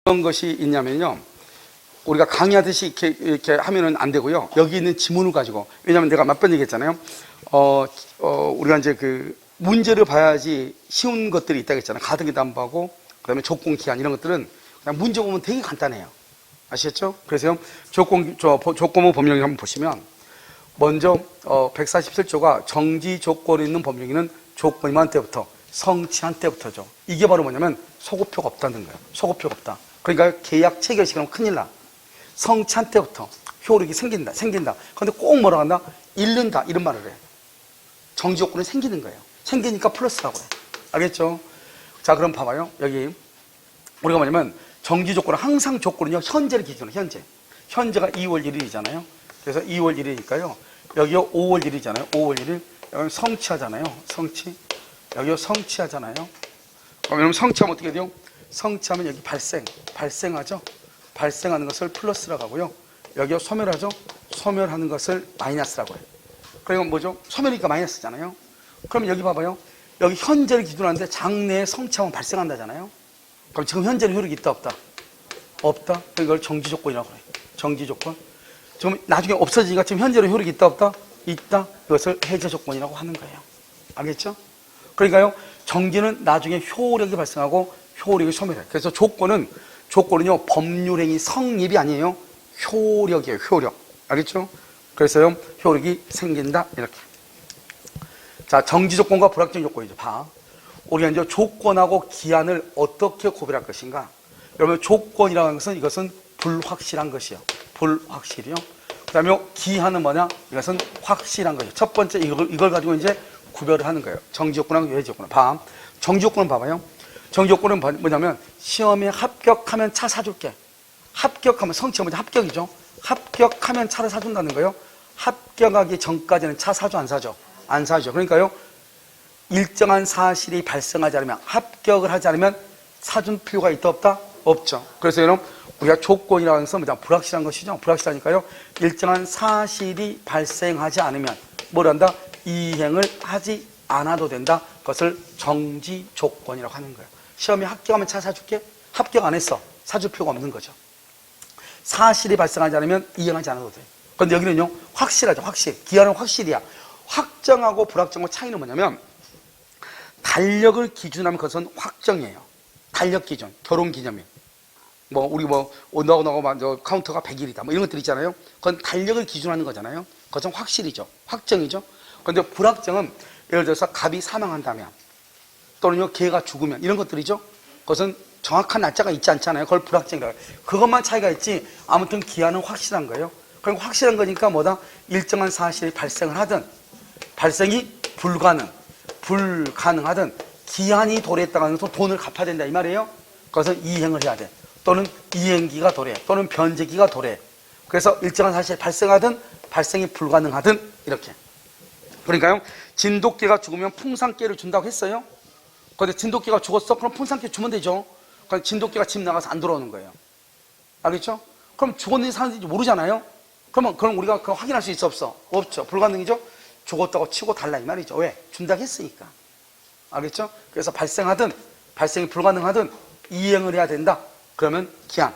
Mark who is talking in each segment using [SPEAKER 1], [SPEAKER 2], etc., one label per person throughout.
[SPEAKER 1] 어떤 것이 있냐면요. 우리가 강의하듯이 이렇게 하면은 안 되고요. 여기 있는 지문을 가지고, 왜냐면 내가 몇 번 얘기했잖아요. 우리가 이제 그 문제를 봐야지 쉬운 것들이 있다고 했잖아요. 가등기도 안 보고, 그 다음에 조건 기한 이런 것들은 그냥 문제 보면 되게 간단해요. 아시겠죠? 그래서 조건부 법령을 한번 보시면, 먼저 147조가 정지 조건이 있는 법령에는 조건이만 때부터 성취한 때부터죠. 이게 바로 뭐냐면 소급표가 없다는 거예요. 소급표가 없다. 그러니까 계약 체결시키면 큰일 나. 성취한 때부터 효력이 생긴다. 그런데 꼭 뭐라고 한다? 잃는다. 이런 말을 해. 정지 조건이 생기는 거예요. 생기니까 플러스라고 해. 알겠죠? 자, 그럼 봐봐요. 여기 우리가 뭐냐면 정지 조건은 항상 조건은요. 현재를 기준으로 현재가 2월 1일이잖아요. 그래서 2월 1일이니까요. 여기요 5월 1일이잖아요. 5월 1일. 여기 성취하잖아요. 여기요 성취하잖아요. 그럼 여러분 성취하면 어떻게 돼요? 성취하면 여기 발생하죠. 발생하는 것을 플러스라고 하고요. 여기요 소멸하죠. 소멸하는 것을 마이너스라고 해요. 그리고 뭐죠? 소멸이니까 마이너스잖아요. 그럼 여기 봐봐요. 여기 현재를 기준으로 하는데 장래에 성취하면 발생한다잖아요. 그럼 지금 현재는 효력이 있다 없다? 없다. 이걸 정지 조건이라고 해요. 정지 조건. 지금 나중에 없어지니까 지금 현재는 효력이 있다 없다? 있다. 이것을 해제 조건이라고 하는 거예요. 알겠죠? 그러니까요, 정지는 나중에 효력이 발생하고 효력이 소멸해요. 그래서 조건은요, 법률행위 성립이 아니에요. 효력이에요, 효력. 알겠죠? 그래서요, 효력이 생긴다. 이렇게. 자, 정지 조건과 불확정 조건이죠. 우리가 이제 조건하고 기한을 어떻게 구별할 것인가? 여러분, 조건이라는 것은 이것은 불확실한 것이요. 불확실이요. 그 다음에 기한은 뭐냐? 이것은 확실한 것이요. 첫 번째, 이걸 가지고 이제 구별을 하는 거예요. 정지 조건하고 해제 조건. 정지 조건은 봐봐요. 정지 조건은 뭐냐면 시험에 합격하면 차 사줄게. 합격하면 성취가 뭐냐? 합격이죠. 합격하면 차를 사준다는 거예요. 합격하기 전까지는 차 사줘 안 사줘? 안 사죠. 그러니까요. 일정한 사실이 발생하지 않으면 합격을 하지 않으면 사준 필요가 있다 없다? 없죠. 그래서 여러분 우리가 조건이라고 해서 뭐냐? 불확실한 것이죠. 불확실하니까요. 일정한 사실이 발생하지 않으면 뭘 한다? 이행을 하지 않아도 된다. 그것을 정지 조건이라고 하는 거예요. 시험에 합격하면 차 사줄게? 합격 안 했어. 사줄 필요가 없는 거죠. 사실이 발생하지 않으면 이행하지 않아도 돼. 그런데 여기는요, 확실하죠. 확실. 기한은 확실이야. 확정하고 불확정하고 차이는 뭐냐면 달력을 기준하면 그것은 확정이에요. 달력 기준, 결혼 기념일. 우리 너하고 카운터가 100일이다. 이런 것들 있잖아요. 그건 달력을 기준하는 거잖아요. 그것은 확실이죠. 확정이죠. 그런데 불확정은 예를 들어서 갑이 사망한다면 또는요 개가 죽으면 이런 것들이죠. 그것은 정확한 날짜가 있지 않잖아요. 그걸 불확정이라고 해요. 그것만 차이가 있지 아무튼 기한은 확실한 거예요. 그럼 확실한 거니까 뭐다? 일정한 사실이 발생을 하든 발생이 불가능하든 기한이 도래했다고 해서 돈을 갚아야 된다 이 말이에요. 그것은 이행을 해야 돼. 또는 이행기가 도래 또는 변제기가 도래. 그래서 일정한 사실이 발생하든 발생이 불가능하든 이렇게. 그러니까요, 진돗개가 죽으면 풍산개를 준다고 했어요. 그런데 진돗개가 죽었어? 그럼 풍산개 주면 되죠. 그럼 진돗개가 집 나가서 안 돌아오는 거예요. 알겠죠? 그럼 죽었는지 사는지 모르잖아요. 그럼 우리가 그거 확인할 수 있어 없어? 없죠. 불가능이죠. 죽었다고 치고 달라 이 말이죠. 왜? 준다고 했으니까. 알겠죠? 그래서 발생이 불가능하든 이행을 해야 된다. 그러면 기한.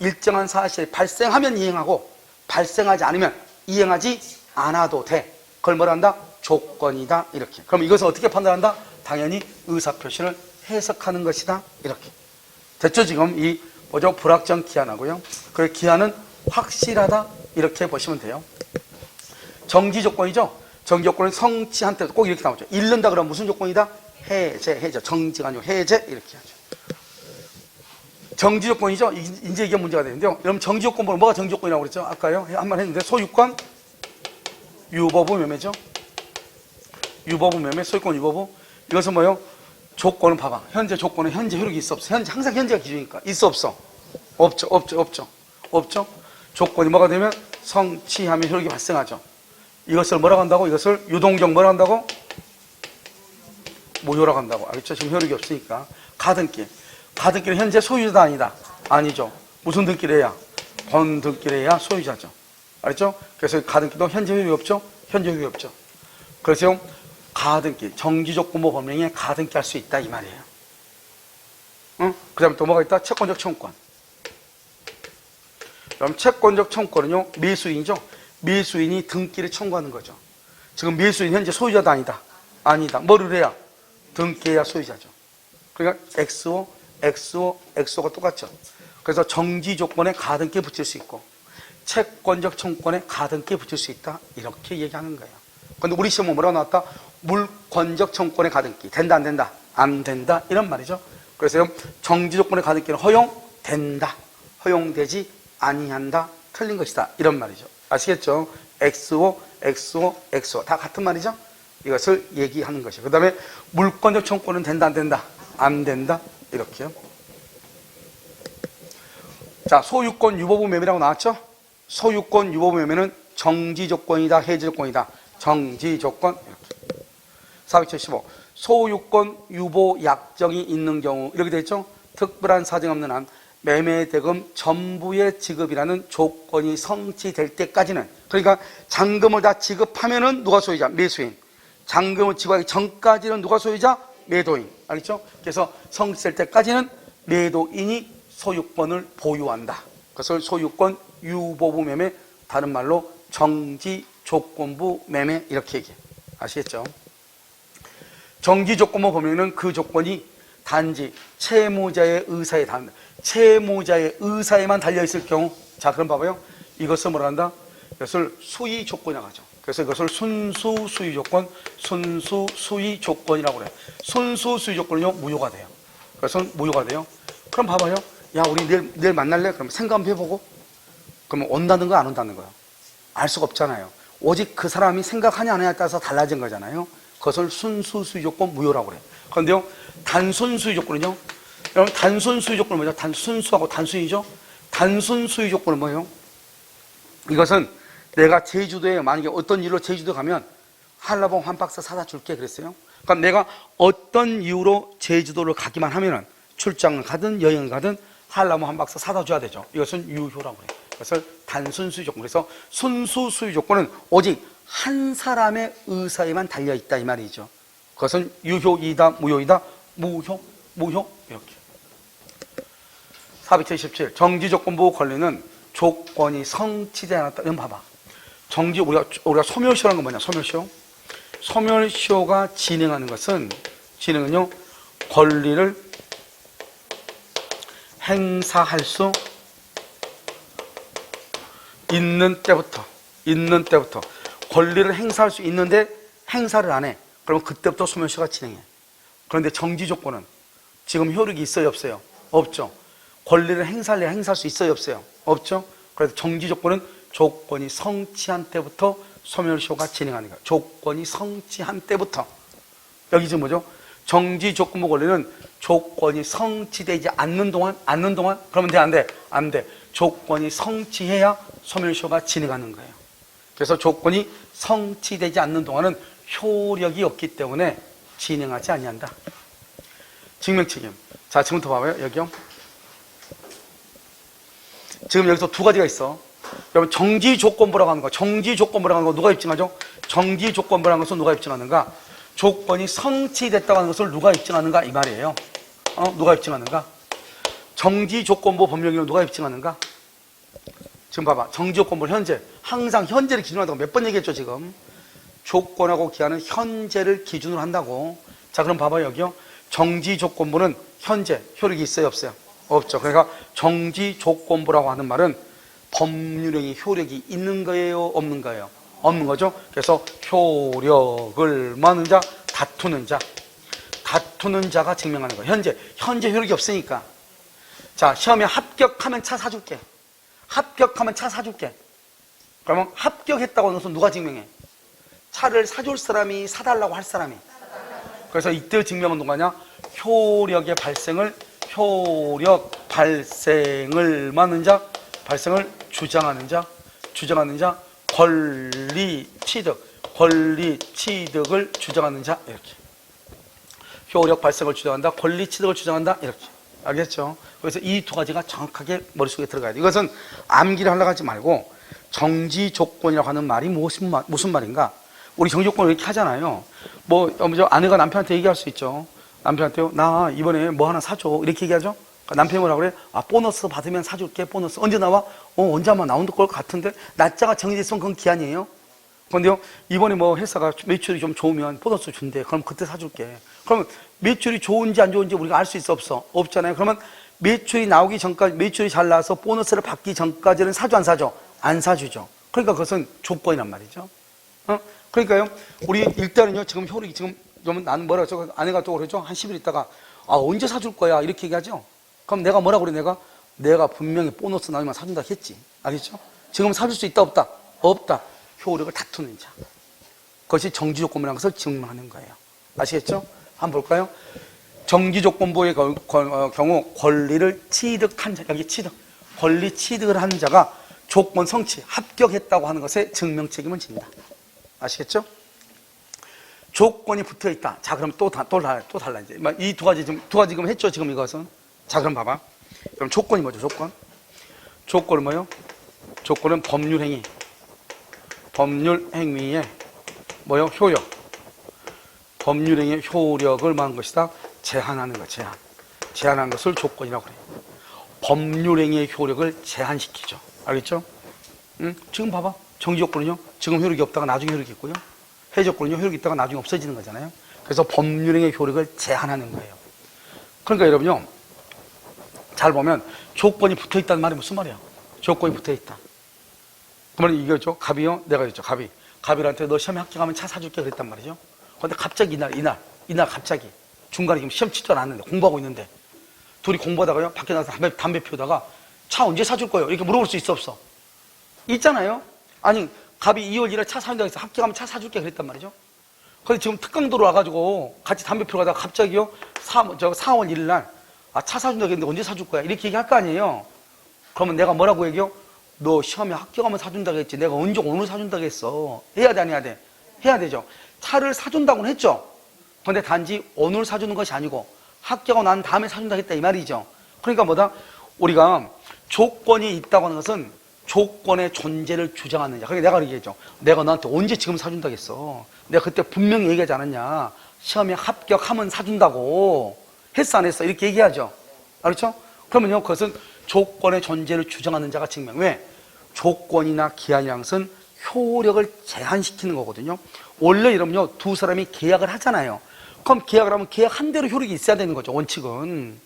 [SPEAKER 1] 일정한 사실이 발생하면 이행하고 발생하지 않으면 이행하지 않아도 돼. 그걸 뭐라 한다? 조건이다. 이렇게. 그럼 이것을 어떻게 판단한다? 당연히 의사표시를 해석하는 것이다. 이렇게. 됐죠? 지금 이 불확정 기한하고요. 그 기한은 확실하다. 이렇게 보시면 돼요. 정지 조건이죠? 정지 조건은 성취한 때도 꼭 이렇게 나오죠. 잃는다 그러면 무슨 조건이다? 해제. 정지가 아니고 해제. 이렇게 하죠. 정지 조건이죠? 이제 이게 문제가 되는데요. 여러분 정지 조건보는 뭐가 정지 조건이라고 그랬죠? 아까요? 한 번 했는데 소유권, 유보부 매매죠? 유보부 매매, 소유권 유보부. 이것은 뭐예요? 조건은 봐봐. 현재 조건은 현재 효력이 있어 없어? 항상 현재가 기준이니까. 있어 없어? 없죠? 조건이 뭐가 되면 성취하면 효력이 발생하죠. 이것을 뭐라고 한다고? 이것을 유동적 뭐라고 한다고? 무효라고 한다고. 알겠죠? 지금 효력이 없으니까. 가등기는 현재 소유자다 아니다? 아니죠. 무슨 등기래야? 번등기래야 소유자죠. 알겠죠? 그래서 가등기도 현재 효력이 없죠? 현재 효력이 없죠. 그래서 가등기, 정지조건부 법령에 가등기 할 수 있다 이 말이에요. 그 다음에 또 뭐가 있다? 채권적 청구권. 그럼 채권적 청구권은요, 매수인이죠. 매수인이 등기를 청구하는 거죠. 지금 매수인 현재 소유자도 아니다. 아니다. 뭐를 해야? 등기해야 소유자죠. 그러니까 XO, XO, XO가 똑같죠. 그래서 정지 조건에 가등기 붙일 수 있고 채권적 청구권에 가등기 붙일 수 있다. 이렇게 얘기하는 거예요. 근데 우리 시험은 뭐라고 나왔다? 물권적 청구권에 가등기. 된다, 안 된다? 안 된다. 이런 말이죠. 그래서 정지 조건에 가등기는 허용된다. 허용되지 아니한다. 틀린 것이다. 이런 말이죠. 아시겠죠? XO, XO, XO. 다 같은 말이죠? 이것을 얘기하는 것이죠. 그 다음에 물권적 청구권은 된다, 안 된다? 안 된다. 이렇게요. 자, 소유권 유보부 매매라고 나왔죠? 소유권 유보부 매매는 정지 조건이다, 해지 조건이다. 정지 조건. 이렇게. 475. 소유권 유보 약정이 있는 경우 이렇게 되어 있죠? 특별한 사정 없는 한 매매 대금 전부의 지급이라는 조건이 성취될 때까지는, 그러니까 잔금을 다 지급하면은 누가 소유자? 매수인. 잔금을 지급하기 전까지는 누가 소유자? 매도인. 알겠죠? 그래서 성취될 때까지는 매도인이 소유권을 보유한다. 그것을 소유권 유보부 매매, 다른 말로 정지 조건부 매매, 이렇게 얘기해. 아시겠죠? 정지 조건부 보면은 그 조건이 단지 채무자의 의사에 달한다. 채무자의 의사에만 달려있을 경우, 자, 그럼 봐봐요. 이것을 뭐라 한다? 이것을 수의 조건이라고 하죠. 그래서 이것을 순수 수의 조건, 순수 수의 조건이라고 그래요. 순수 수의 조건은요, 무효가 돼요. 그래서 무효가 돼요. 그럼 봐봐요. 야, 우리 내일 만날래? 그럼 생각 한번 해보고. 그러면 온다는 거야, 안 온다는 거야? 알 수가 없잖아요. 오직 그 사람이 생각하냐 안 하냐에 따라서 달라진 거잖아요. 그것을 순수 수의 조건 무효라고 그래요. 그런데요, 단순 수의 조건은요, 여러분, 단순 수의 조건은 뭐죠? 순수하고 단순이죠? 단순 수의 조건은 뭐예요? 이것은 내가 제주도에 만약에 어떤 일로 제주도 가면 한라봉 한 박스 사다 줄게 그랬어요. 그러니까 내가 어떤 이유로 제주도를 가기만 하면은 출장을 가든 여행을 가든 한라봉 한 박스 사다 줘야 되죠. 이것은 유효라고 그래요. 그것을 단순 수의 조건. 그래서 순수 수의 조건은 오직 한 사람의 의사에만 달려 있다 이 말이죠. 그것은 유효이다, 무효이다, 무효 이렇게. 477. 정지 조건부 권리는 조건이 성취되지 않았다. 이건 봐봐. 정지, 우리가 소멸시효라는 건 뭐냐? 소멸시효. 소멸시효가 진행하는 것은, 진행은요, 권리를 행사할 수 있는 때부터 권리를 행사할 수 있는데 행사를 안 해. 그러면 그때부터 소멸시효가 진행해. 그런데 정지 조건은 지금 효력이 있어요, 없어요? 없죠. 권리를 행사할 수 있어요, 없어요? 없죠. 그래서 정지 조건은 조건이 성취한 때부터 소멸시효가 진행하는 거예요. 조건이 성취한 때부터. 여기 지금 뭐죠? 정지 조건부 권리는 조건이 성취되지 않는 동안 그러면 돼, 안 돼? 안 돼. 조건이 성취해야 소멸시효가 진행하는 거예요. 그래서 조건이 성취되지 않는 동안은 효력이 없기 때문에 진행하지 아니한다. 증명책임. 자, 지금부터 봐봐요. 여기요. 지금 여기서 두 가지가 있어. 여러분, 정지 조건부라고 하는 거, 정지 조건부라고 하는 거 누가 입증하죠? 정지 조건부라는 것은 누가 입증하는가? 조건이 성취됐다고 하는 것을 누가 입증하는가? 이 말이에요. 누가 입증하는가? 정지 조건부 법령이면 누가 입증하는가? 지금 봐봐. 정지 조건부 현재. 항상 현재를 기준으로 한다고 몇 번 얘기했죠, 지금? 조건하고 기한은 현재를 기준으로 한다고. 자, 그럼 봐봐요, 여기요. 정지 조건부는 현재 효력이 있어요, 없어요? 없죠. 그러니까 정지 조건부라고 하는 말은 법률행위 효력이 있는 거예요, 없는 거예요? 없는 거죠. 그래서 효력을 뭐하는 자? 다투는 자. 다투는 자가 증명하는 거예요. 현재 효력이 없으니까. 자, 시험에 합격하면 차 사줄게. 합격하면 차 사줄게. 그러면 합격했다고 하는 것은 누가 증명해? 차를 사줄 사람이, 사달라고 할 사람이. 그래서 이때 증명은 누가냐? 효력 발생을 막는 자, 발생을 주장하는 자, 권리 취득을 주장하는 자, 이렇게. 효력 발생을 주장한다, 권리 취득을 주장한다, 이렇게. 알겠죠? 그래서 이 두 가지가 정확하게 머릿속에 들어가야 돼. 이것은 암기를 하려고 하지 말고 정지 조건이라고 하는 말이 무슨 말인가? 우리 정지 조건을 이렇게 하잖아요. 뭐 아내가 남편한테 얘기할 수 있죠. 남편한테요, 나 이번에 뭐 하나 사줘, 이렇게 얘기하죠. 남편이 뭐라 그래? 아, 보너스 받으면 사줄게, 보너스. 언제 나와? 언제 아마 나온 걸 같은데? 날짜가 정해졌으면 그건 기한이에요. 그런데요, 이번에 뭐 회사가 매출이 좀 좋으면 보너스 준대. 그럼 그때 사줄게. 그러면 매출이 좋은지 안 좋은지 우리가 알 수 있어, 없어? 없잖아요. 그러면 매출이 나오기 전까지, 매출이 잘 나와서 보너스를 받기 전까지는 사줘, 안 사줘? 안 사주죠. 그러니까 그것은 조건이란 말이죠. 그러니까요, 우리 일단은요, 지금 효력이 지금, 나는 뭐라 그러죠? 아내가 또 그러죠? 한 10일 있다가, 아, 언제 사줄 거야? 이렇게 얘기하죠? 그럼 내가 뭐라 그래, 내가 분명히 보너스 나오면 사준다 했지. 알겠죠? 지금 사줄 수 있다, 없다? 없다. 효력을 다투는 자. 그것이 정지조건부라는 것을 증명하는 거예요. 아시겠죠? 한번 볼까요? 정지조건부의 경우 권리를 취득한 자, 여기 취득, 권리 취득을 한 자가 조건 성취, 합격했다고 하는 것에 증명 책임을 진다. 아시겠죠? 조건이 붙어 있다. 자, 그럼 또 달라, 이제. 이 두 가지 지금 했죠, 지금 이것은. 자, 그럼 봐봐. 그럼 조건이 뭐죠, 조건? 조건은 뭐요? 조건은 법률행위. 법률행위의 뭐요? 효력. 법률행위의 효력을 말한 것이다. 제한하는 것, 제한하는 것을 조건이라고 그래요. 법률행위의 효력을 제한시키죠. 알겠죠? 지금 봐봐. 정지조건은요, 지금 효력이 없다가 나중에 효력이 있고요. 해조건은요, 효력이 있다가 나중에 없어지는 거잖아요. 그래서 법률행위의 효력을 제한하는 거예요. 그러니까 여러분요, 잘 보면 조건이 붙어 있다는 말이 무슨 말이야? 조건이 붙어 있다. 그러면 이거죠. 갑이요, 내가 그랬죠. 갑이한테 너 시험에 합격하면 차 사줄게 그랬단 말이죠. 그런데 갑자기 이날 갑자기 중간에 지금 시험 치지도 않았는데 공부하고 있는데 둘이 공부하다가요, 밖에 나가서 담배 피우다가 차 언제 사줄 거예요? 이렇게 물어볼 수 있어, 없어? 있잖아요. 아니, 갑이 2월 1일 차 사준다고 해서 합격하면 차 사줄게 그랬단 말이죠. 근데 지금 특강도로 와가지고 같이 담배 피우러 가다가 갑자기요, 4월 1일 날, 아, 차 사준다고 했는데 언제 사줄 거야? 이렇게 얘기할 거 아니에요. 그러면 내가 뭐라고 얘기해요? 너 시험에 합격하면 사준다고 했지. 내가 언제 오늘 사준다고 했어. 해야 돼, 안 해야 돼? 해야 되죠. 차를 사준다고는 했죠. 그런데 단지 오늘 사주는 것이 아니고 합격하고 난 다음에 사준다고 했다 이 말이죠. 그러니까 뭐다? 우리가 조건이 있다고 하는 것은 조건의 존재를 주장하는 자. 그러니까 내가 얘기했죠. 내가 너한테 언제 지금 사준다고 했어. 내가 그때 분명히 얘기하지 않았냐. 시험에 합격하면 사준다고. 했어, 안 했어? 이렇게 얘기하죠. 알았죠? 그러면요, 그것은 조건의 존재를 주장하는 자가 증명. 왜? 조건이나 기한이라는 것은 효력을 제한시키는 거거든요. 원래 이러면요, 두 사람이 계약을 하잖아요. 그럼 계약을 하면 계약한 대로 효력이 있어야 되는 거죠, 원칙은.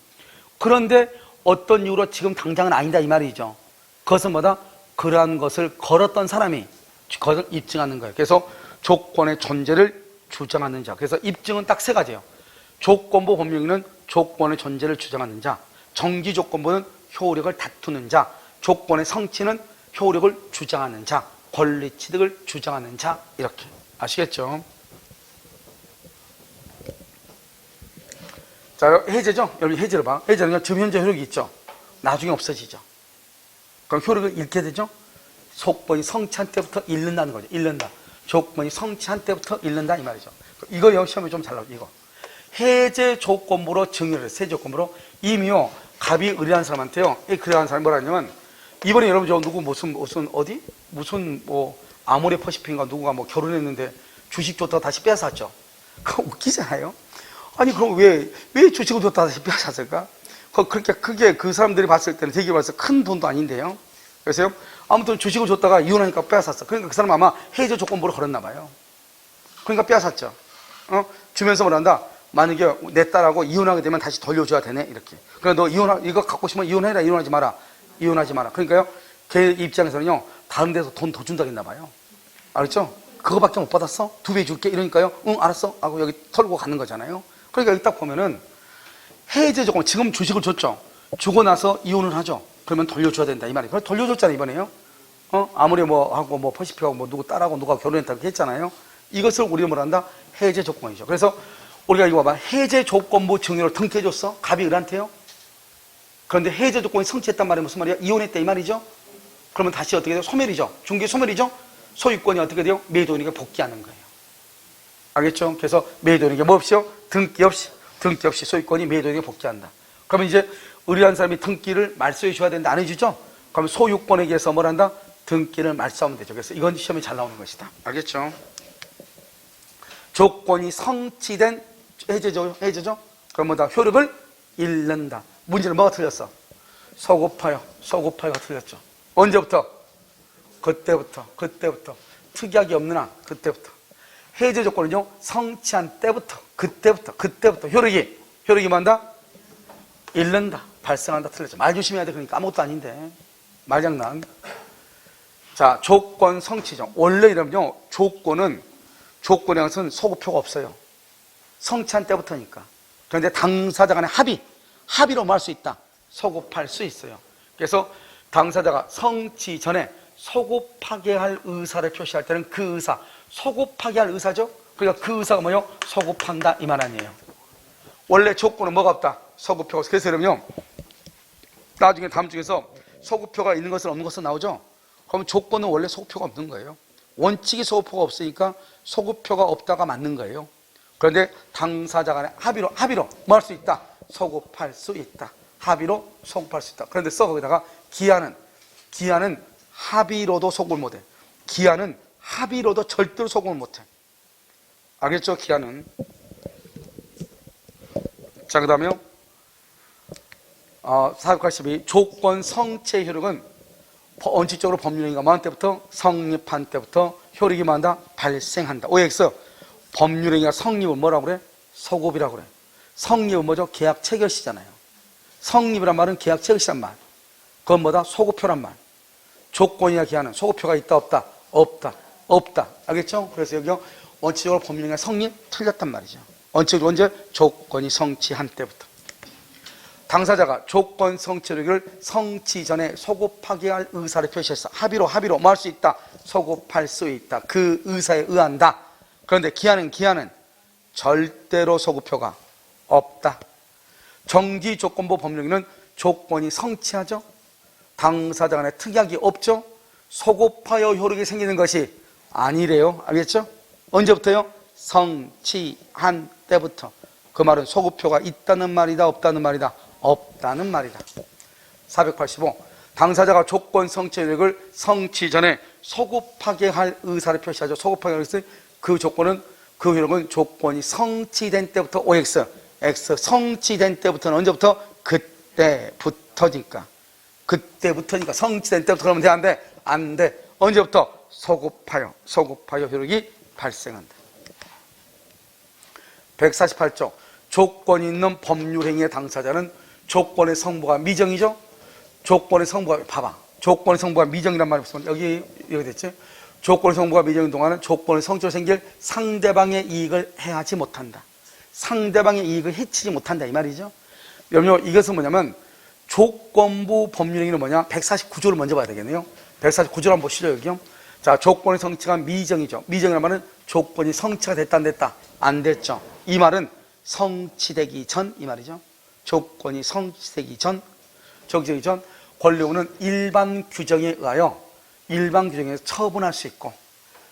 [SPEAKER 1] 그런데 어떤 이유로 지금 당장은 아니다 이 말이죠. 그것은 뭐다? 그러한 것을 걸었던 사람이 그것을 입증하는 거예요. 그래서 조건의 존재를 주장하는 자. 그래서 입증은 딱 세 가지예요. 조건부 법률행위는 조건의 존재를 주장하는 자, 정지조건부는 효력을 다투는 자, 조건의 성취는 효력을 주장하는 자, 권리 취득을 주장하는 자. 이렇게 아시겠죠? 자, 해제죠? 여러분 해제를 봐. 해제는요, 지금 현재 효력이 있죠. 나중에 없어지죠. 그럼 효력을 잃게 되죠? 조건이 성취한 때부터 잃는다는 거죠. 잃는다. 조건이 성취한 때부터 잃는다 이 말이죠. 이거 시험에 좀 잘 나오죠. 이거 해제 조건부로 정의를 해서, 해제 조건부로 이미요, 갑이 의뢰한 사람한테요, 그래한 사람이 뭐라 하냐면, 이번에 여러분 저 누구 무슨 뭐 아모레 퍼시픽인가 누구가 뭐 결혼했는데 주식 줬다가 다시 빼앗았죠. 그거 웃기잖아요. 아니 그럼 왜 주식을 줬다가 다시 빼앗았을까? 그렇게 크게 그 사람들이 봤을 때는 되게 봤을 때 큰 돈도 아닌데요. 그래서요, 아무튼 주식을 줬다가 이혼하니까 빼앗았어. 그러니까 그 사람 아마 해제 조건부로 걸었나 봐요. 그러니까 빼앗았죠. 주면서 뭐란다? 만약에 내 딸하고 이혼하게 되면 다시 돌려줘야 되네 이렇게. 그래 너 이거 갖고 싶으면 이혼해라. 이혼하지 마라. 그러니까요, 걔 입장에서는요, 다른 데서 돈 더 준다고 했나 봐요. 알았죠? 그거밖에 못 받았어? 2배 줄게 이러니까요, 응 알았어 하고 여기 털고 가는 거잖아요. 그러니까 여기 딱 보면은 해제 조건, 지금 주식을 줬죠. 주고 나서 이혼을 하죠. 그러면 돌려줘야 된다 이 말이에요. 돌려줬잖아요 이번에요. 아무리 뭐 하고 뭐 퍼시픽하고 뭐 누구 딸하고 누가 결혼했다고 했잖아요. 이것을 우리가 뭐란다? 해제 조건이죠. 그래서 우리가 이거 봐봐. 해제 조건부 증여를 등기해줬어. 갑이 을한테요. 그런데 해제 조건이 성취했단 말이 무슨 말이야? 이혼했다 이 말이죠. 그러면 다시 어떻게 돼요? 소멸이죠. 중개 소멸이죠. 소유권이 어떻게 돼요? 매도인에게 복귀하는 거예요. 알겠죠? 그래서 매도인에게 뭐 없이요? 등기 없이 소유권이 매도인에게 복귀한다. 그러면 이제 의뢰한 사람이 등기를 말소해 줘야 되는데 안 해주죠? 그러면 소유권에게서 뭘 한다? 등기를 말소하면 되죠. 그래서 이건 시험에 잘 나오는 것이다. 알겠죠? 조건이 성취된 해제죠. 그럼 뭐다? 효력을 잃는다. 문제는 뭐가 틀렸어? 소 곱하여가 틀렸죠. 언제부터? 그때부터. 특약이 없는 한, 그때부터. 해제 조건은요, 성취한 때부터, 그때부터. 효력이 뭐한다? 잃는다, 발생한다, 틀렸죠. 말 조심해야 돼. 그러니까 아무것도 아닌데. 말장난. 자, 조건 성취죠. 원래 이러면요, 조건의 것은 소급표가 없어요. 성취한 때부터니까. 그런데 당사자 간의 합의로 뭐 할 수 있다? 소급할 수 있어요. 그래서 당사자가 성취 전에 소급하게 할 의사를 표시할 때는 그 의사, 소급하게 할 의사죠? 그러니까 그 의사가 뭐요? 소급한다, 이 말 아니에요. 원래 조건은 뭐가 없다? 소급표가 없어. 그래서 그러면 나중에 다음 중에서 소급표가 있는 것은 없는 것은 나오죠? 그럼 조건은 원래 소급표가 없는 거예요. 원칙이 소급표가 없으니까 소급표가 없다가 맞는 거예요. 그런데 당사자 간의 합의로 뭐 할 수 있다? 소급할 수 있다. 합의로 소급할 수 있다. 그런데 거기다가 기한은 합의로도 소급을 못해. 기한은 합의로도 절대로 소급을 못해. 알겠죠? 기한은. 자, 그 다음에요. 482 조건 성취의 효력은 원칙적으로 법률행위가 뭐한 때부터? 성립한 때부터 효력이 뭐한다? 발생한다. OX 법률행위가 성립은 뭐라고 그래? 소급이라고 그래. 성립은 뭐죠? 계약 체결시잖아요. 성립이란 말은 계약 체결시란 말. 그건 뭐다? 소급표란 말. 조건이나 기한은 소급표가 있다 없다? 없다. 알겠죠? 그래서 여기요 원칙적으로 법률행위가 성립 틀렸단 말이죠. 원칙적으로 언제? 조건이 성취한 때부터. 당사자가 조건 성취를 성취 전에 소급하게 할 의사를 표시했어. 합의로 뭐 할 수 있다? 소급할 수 있다. 그 의사에 의한다. 그런데 기한은 절대로 소급표가 없다. 정지조건부 법률행위는 조건이 성취하죠. 당사자 간에 특약이 없죠. 소급하여 효력이 생기는 것이 아니래요. 알겠죠? 언제부터요? 성취한 때부터. 그 말은 소급표가 있다는 말이다, 없다는 말이다? 없다는 말이다. 485 당사자가 조건 성취 효력을 성취 전에 소급하게 할 의사를 표시하죠. 소급하게 할 의사, 그 효력은 조건이 성취된 때부터 OX 성취된 때부터는 언제부터? 그때부터니까 성취된 때부터 그러면 돼? 안 돼? 안 돼. 언제부터? 소급하여 효력이 발생한다. 148조 조건이 있는 법률행위의 당사자는 조건의 성부가 미정이죠? 조건의 성부가, 봐봐. 조건의 성부가 미정이란 말이 무슨 여기 됐지? 조건의 성부가 미정인 동안은 조건의 성취로 생길 상대방의 이익을 해하지 못한다. 상대방의 이익을 해치지 못한다, 이 말이죠. 여러분, 이것은 뭐냐면 조건부 법률행위는 뭐냐? 149조를 먼저 봐야 되겠네요. 149조를 한번 보시죠, 여기요. 자, 조건의 성취가 미정이죠. 미정이란 말은 조건이 성취가 됐다, 안 됐다? 안 됐죠. 이 말은 성취되기 전, 이 말이죠. 조건이 성취되기 전, 권리의무는 일반 규정에 의하여 처분할 수 있고,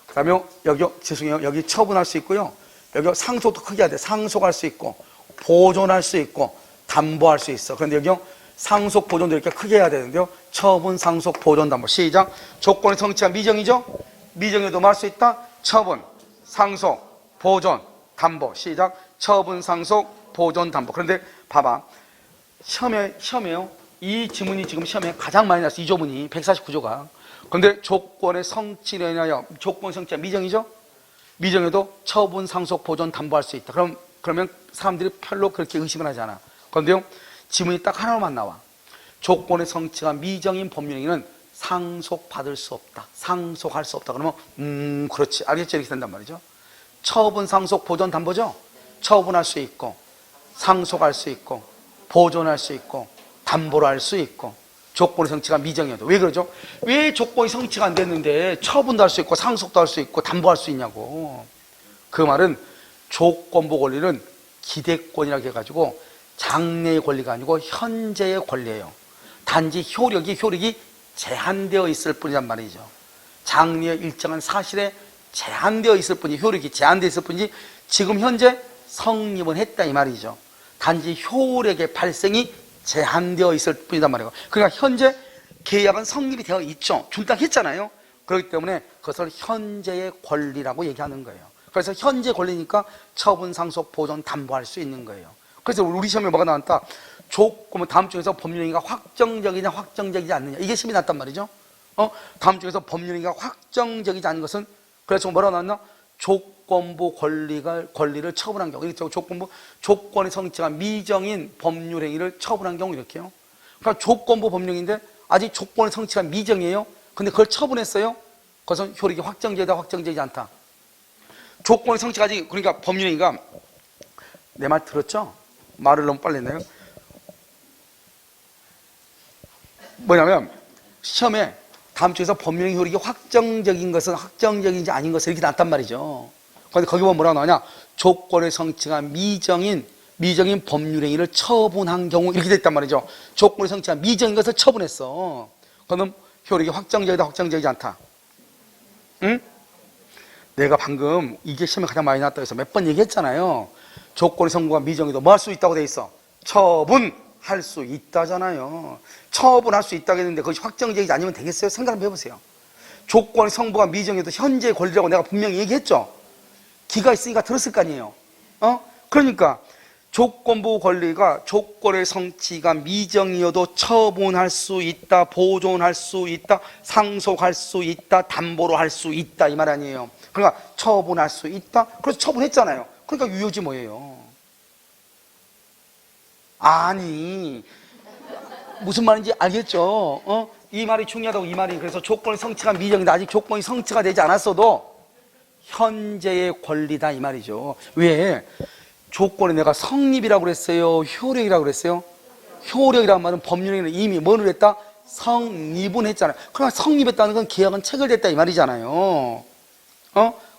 [SPEAKER 1] 그 다음에 여기 처분할 수 있고요. 여기 상속도 크게 해야 돼. 상속할 수 있고, 보존할 수 있고, 담보할 수 있어. 그런데 여기 상속, 보존도 이렇게 크게 해야 되는데요. 처분, 상속, 보존, 담보. 시작. 조건의 성취가 미정이죠? 미정에도 뭐 할 수 있다? 처분, 상속, 보존, 담보. 시작. 처분, 상속, 보존, 담보. 그런데 봐봐. 시험에요. 이 지문이 지금 시험에 가장 많이 났어. 이 조문이 149조가. 그런데 조건의 성취를 인하여 조건 성취가 미정이죠? 미정에도 처분, 상속, 보존, 담보할 수 있다. 그러면 사람들이 별로 그렇게 의심을 하지 않아. 그런데요, 지문이 딱 하나로만 나와. 조건의 성취가 미정인 법률행위는 상속받을 수 없다. 상속할 수 없다. 그러면 그렇지. 알겠죠? 이렇게 된단 말이죠. 처분, 상속, 보존, 담보죠? 처분할 수 있고, 상속할 수 있고, 보존할 수 있고, 담보를 할 수 있고. 조건의 성취가 미정이어도. 왜 그러죠? 왜 조건이 성취가 안 됐는데 처분도 할 수 있고 상속도 할 수 있고 담보할 수 있냐고. 그 말은 조건부 권리는 기대권이라고 해가지고 장래의 권리가 아니고 현재의 권리예요. 단지 효력이 제한되어 있을 뿐이란 말이죠. 장래의 일정한 사실에 제한되어 있을 뿐이지, 효력이 제한되어 있을 뿐이지 지금 현재 성립은 했다, 이 말이죠. 단지 효력의 발생이 제한되어 있을 뿐이란 말이에요. 그러니까 현재 계약은 성립이 되어 있죠. 준당했잖아요. 그렇기 때문에 그것을 현재의 권리라고 얘기하는 거예요. 그래서 현재 권리니까 처분, 상속, 보존, 담보할 수 있는 거예요. 그래서 우리 시험에 뭐가 나왔다? 그러면 다음 중에서 법률행위가 확정적이냐 확정적이지 않느냐, 이게 시험이 났단 말이죠. 다음 중에서 법률행위가 확정적이지 않은 것은, 그래서 뭐라고 나왔나? 조건부 권리를 처분한 경우, 이렇게 조건의 성취가 미정인 법률행위를 처분한 경우, 이렇게요. 그러니까 조건부 법률인데 아직 조건의 성취가 미정이에요. 근데 그걸 처분했어요. 그것은 효력이 확정적이다 확정적이지 않다. 조건의 성취가 아직, 그러니까 법률행위가, 내 말 들었죠? 말을 너무 빨리 했나요? 뭐냐면 시험에 다음 주에서 법률행위 효력이 확정적인 것은 확정적인지 아닌 것은 이렇게 났단 말이죠. 그런데 거기 보면 뭐라고 나오냐? 조건의 성취가 미정인 법률행위를 처분한 경우, 이렇게 됐단 말이죠. 조건의 성취가 미정인 것을 처분했어. 그러면 효력이 확정적이다 확정적이지 않다. 응? 내가 방금 이게 시험에 가장 많이 나왔다고 해서 몇 번 얘기했잖아요. 조건의 성부가 미정이도 뭐 할 수 있다고 돼 있어? 처분할 수 있다잖아요. 처분할 수 있다고 했는데 그것이 확정적이지 않으면 되겠어요? 생각 한번 해보세요. 조건의 성부가 미정해도 현재의 권리라고 내가 분명히 얘기했죠. 기가 있으니까 들었을 거 아니에요. 그러니까 조건부 권리가 조건의 성취가 미정이어도 처분할 수 있다, 보존할 수 있다, 상속할 수 있다, 담보로 할 수 있다, 이 말 아니에요. 그러니까 처분할 수 있다. 그래서 처분했잖아요. 그러니까 유효지 뭐예요? 아니, 무슨 말인지 알겠죠? 이 말이 중요하다고, 이 말이. 그래서 조건의 성취가 미정이다. 아직 조건이 성취가 되지 않았어도 현재의 권리다, 이 말이죠. 왜? 조건에 내가 성립이라고 그랬어요? 효력이라고 그랬어요? 효력이라는 말은 법률에는 이미 뭐를 했다? 성립은 했잖아요. 그러니까 성립했다는 건 계약은 체결됐다, 이 말이잖아요.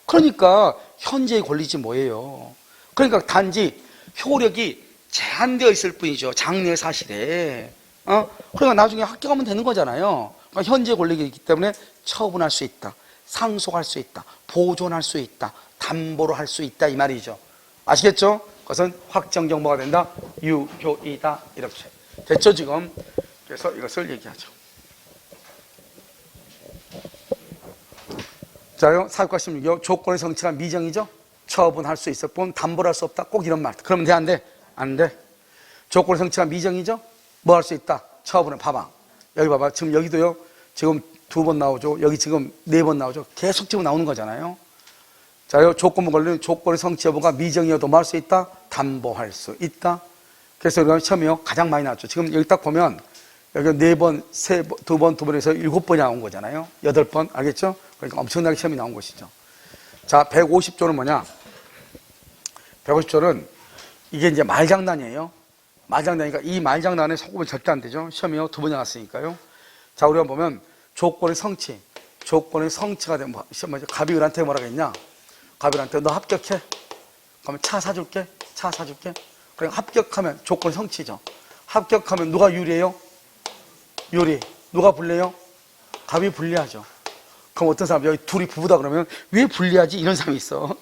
[SPEAKER 1] 그러니까 현재의 권리지 뭐예요? 그러니까 단지 효력이 제한되어 있을 뿐이죠. 장래 사실에. 그러니까 나중에 합격하면 되는 거잖아요. 그러니까 현재 권리가 있기 때문에 처분할 수 있다, 상속할 수 있다, 보존할 수 있다, 담보로 할 수 있다, 이 말이죠. 아시겠죠? 그것은 확정적 뭐가 된다? 유효이다. 이렇게 됐죠 지금? 그래서 이것을 얘기하죠. 자요, 416요. 조건의 성취가 미정이죠? 처분할 수 있을 뿐 담보를 할 수 없다. 꼭 이런 말. 그러면 돼, 안 돼? 안 돼. 조건의 성취가 미정이죠? 뭐 할 수 있다? 처분을. 봐봐. 여기 봐봐. 지금 여기도요. 지금 2번 나오죠. 여기 지금 4번 나오죠. 계속 지금 나오는 거잖아요. 자요, 조건부 권리는 조건의 성취 여부가 미정이어도 뭐 할 수 있다? 담보할 수 있다. 그래서 우리가 시험이요. 가장 많이 나왔죠. 지금 여기 딱 보면 여기 4번, 2번, 2번에서 7번이 나온 거잖아요. 8번. 알겠죠? 그러니까 엄청나게 시험이 나온 것이죠. 자, 150조는 뭐냐? 150조는 이게 이제 말장난이에요. 말장난이니까 이 말장난에 속으면 절대 안 되죠. 시험이요. 2번이 나왔으니까요. 자, 우리가 보면 조건의 성취. 조건의 성취가 되면 갑이 을한테 뭐라고 했냐? 갑이 을한테 너 합격해. 그러면 차 사줄게. 차 사줄게. 그러니까 합격하면 조건 성취죠. 합격하면 누가 유리해요? 유리. 누가 불리해요? 갑이 불리하죠. 그럼 어떤 사람, 여기 둘이 부부다 그러면 왜 불리하지? 이런 사람이 있어.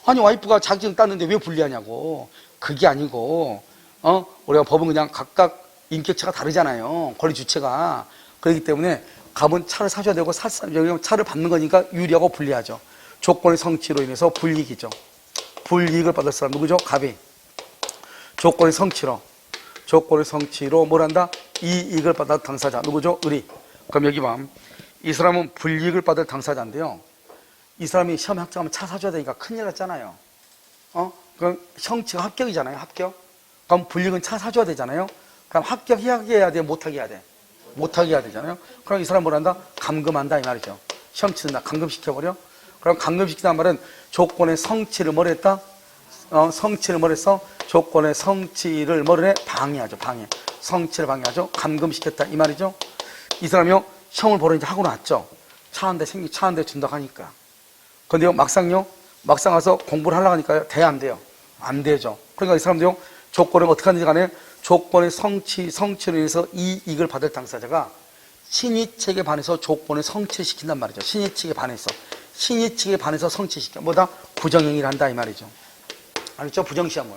[SPEAKER 1] 아니, 와이프가 자격증 땄는데 왜 불리하냐고. 그게 아니고, 우리가 법은 그냥 각각 인격체가 다르잖아요. 권리 주체가. 그렇기 때문에 갑은 차를 사줘야 되고, 차를 받는 거니까 유리하고 불리하죠. 조건의 성취로 인해서 불이익이죠. 불이익을 받을 사람 누구죠? 갑이. 조건의 성취로 뭘 한다? 이익을 받을 당사자 누구죠? 을이. 그럼 여기 봐. 이 사람은 불이익을 받을 당사자인데요. 이 사람이 시험에 합격하면 차 사줘야 되니까 큰일 났잖아요. 그럼 성취가 합격이잖아요. 합격. 그럼 불이익은 차 사줘야 되잖아요. 그럼 합격하게 해야 돼? 못하게 해야 돼? 못하게 해야 되잖아요. 그럼 이 사람 뭘 한다? 감금한다, 이 말이죠. 시험 치는다. 감금시켜버려. 그럼 감금시키다는 말은 조건의 성취를 뭘 했다? 성취를 뭘 했어? 조건의 성취를 뭘 해? 방해하죠. 방해. 성취를 방해하죠. 감금시켰다, 이 말이죠. 이 사람이요. 시험을 보러 이제 하고 났죠. 차 한 대 준다고 하니까. 근데요, 막상 와서 공부를 하려고 하니까요. 돼야 안 돼요? 안 되죠. 그러니까 이 사람도요, 조건을 어떻게 하는지 간에 조건의 성취로 인해서 이익을 받을 당사자가 신의 측에 반해서 조건을 성취시킨단 말이죠. 신의 측에 반해서 성취시켜. 뭐다? 부정행위를 한다, 이 말이죠. 알겠죠? 부정시험을.